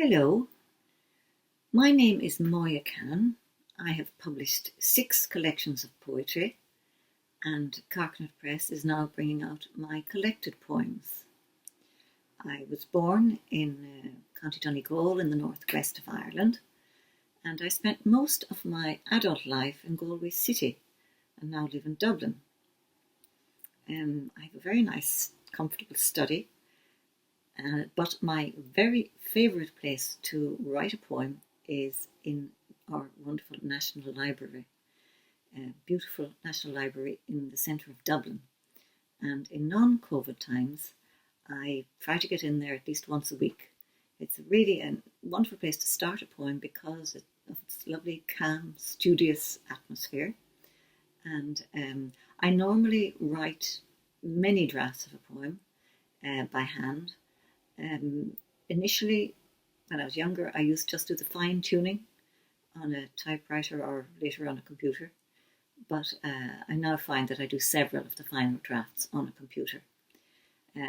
Hello, my name is Moya Cannon. I have published 6 collections of poetry, and Carcanet Press is now bringing out my collected poems. I was born in County Donegal in the northwest of Ireland, and I spent most of my adult life in Galway City and now live in Dublin. I have a very nice, comfortable study, but my very favourite place to write a poem is in our wonderful National Library, a beautiful National Library in the centre of Dublin. And in non-COVID times, I try to get in there at least once a week. It's really a wonderful place to start a poem because of its lovely, calm, studious atmosphere. And I normally write many drafts of a poem by hand. Initially, when I was younger, I used just to do the fine tuning on a typewriter or later on a computer. But I now find that I do several of the final drafts on a computer.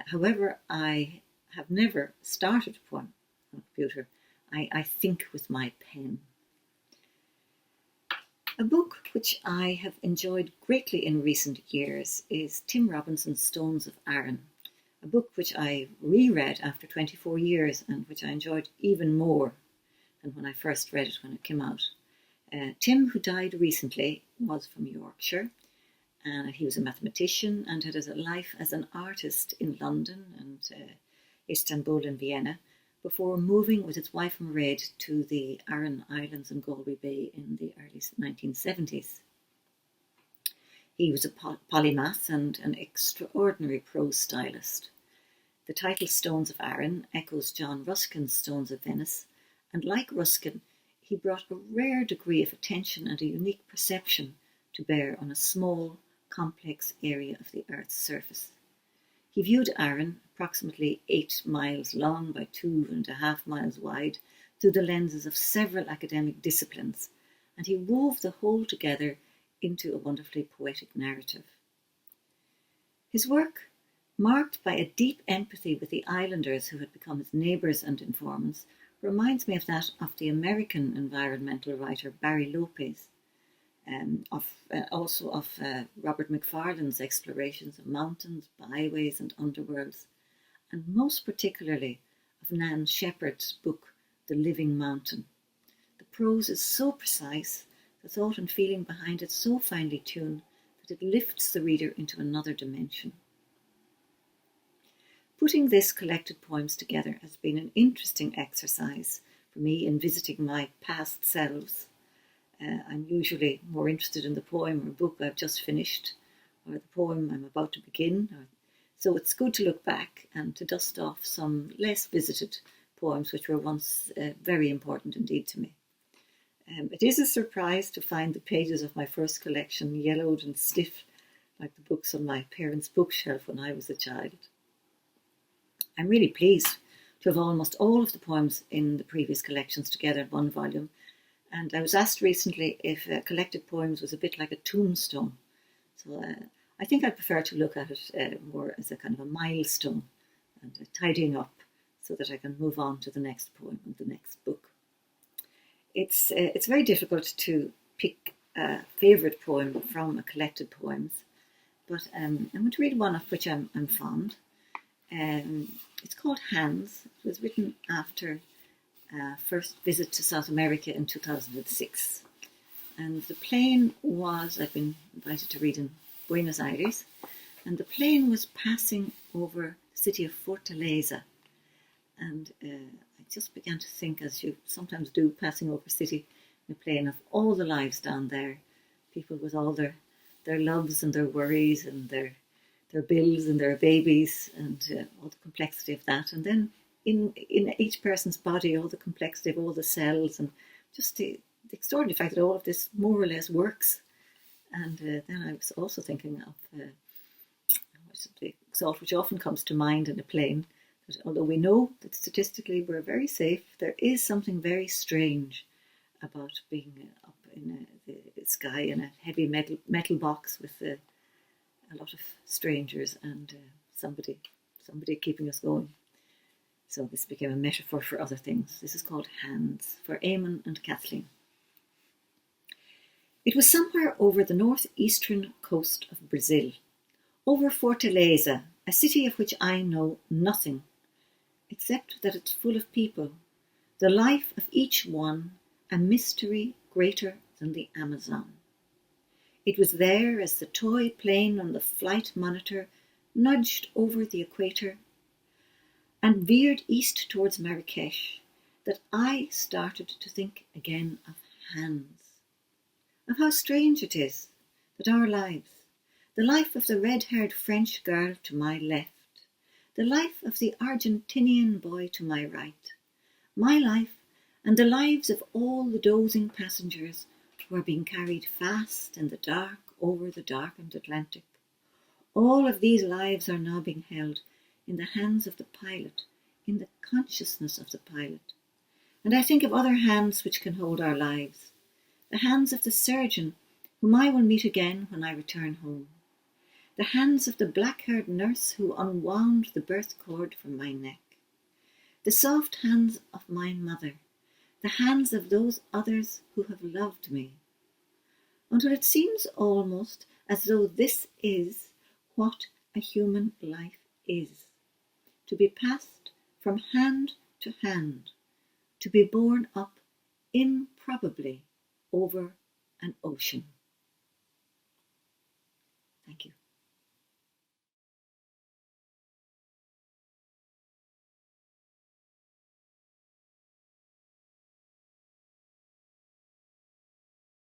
However, I have never started a poem on a computer. I think with my pen. A book which I have enjoyed greatly in recent years is Tim Robinson's Stones of Arran, a book which I reread after 24 years and which I enjoyed even more than when I first read it when it came out. Tim, who died recently, was from Yorkshire, and he was a mathematician and had a life as an artist in London and Istanbul and Vienna before moving with his wife Mairead to the Aran Islands and Galway Bay in the early 1970s. He was a polymath and an extraordinary prose stylist. The title Stones of Arran echoes John Ruskin's Stones of Venice, and like Ruskin, he brought a rare degree of attention and a unique perception to bear on a small, complex area of the Earth's surface. He viewed Arran, approximately 8 miles long by 2.5 miles wide, through the lenses of several academic disciplines, and he wove the whole together into a wonderfully poetic narrative. His work, marked by a deep empathy with the islanders who had become his neighbours and informants, reminds me of that of the American environmental writer Barry Lopez, also of Robert Macfarlane's explorations of mountains, byways and underworlds, and most particularly of Nan Shepherd's book, The Living Mountain. The prose is so precise, the thought and feeling behind it so finely tuned, that it lifts the reader into another dimension. Putting this collected poems together has been an interesting exercise for me in visiting my past selves. I'm usually more interested in the poem or book I've just finished, or the poem I'm about to begin. So it's good to look back and to dust off some less visited poems which were once very important indeed to me. It is a surprise to find the pages of my first collection yellowed and stiff like the books on my parents' bookshelf when I was a child. I'm really pleased to have almost all of the poems in the previous collections together in one volume, and I was asked recently if collected poems was a bit like a tombstone. So I think I prefer to look at it more as a kind of a milestone and a tidying up so that I can move on to the next poem and the next book. It's very difficult to pick a favourite poem from a collected poems, but I'm going to read one of which I'm fond. It's called Hands. It was written after a first visit to South America in 2006. And the plane was, I've been invited to read in Buenos Aires, and the plane was passing over the city of Fortaleza. And I just began to think, as you sometimes do, passing over a city in a plane, of all the lives down there, people with all their loves and their worries and their bills and their babies and all the complexity of that. And then in each person's body, all the complexity of all the cells and just the extraordinary fact that all of this more or less works. And then I was also thinking of the thought which often comes to mind in a plane, that although we know that statistically we're very safe, there is something very strange about being up in the sky in a heavy metal box with a lot of strangers and somebody keeping us going. So this became a metaphor for other things. This is called hands, for Eamon and Kathleen. It was somewhere over the northeastern coast of Brazil, over Fortaleza, a city of which I know nothing, except that it's full of people, the life of each one a mystery greater than the Amazon. It was there as the toy plane on the flight monitor nudged over the equator and veered east towards Marrakesh that I started to think again of hands, of how strange it is that our lives, the life of the red-haired French girl to my left, the life of the Argentinian boy to my right, my life and the lives of all the dozing passengers who are being carried fast in the dark over the darkened Atlantic, all of these lives are now being held in the hands of the pilot, in the consciousness of the pilot. And I think of other hands which can hold our lives, the hands of the surgeon whom I will meet again when I return home, the hands of the black-haired nurse who unwound the birth cord from my neck, the soft hands of my mother, the hands of those others who have loved me, until it seems almost as though this is what a human life is, to be passed from hand to hand, to be borne up improbably over an ocean.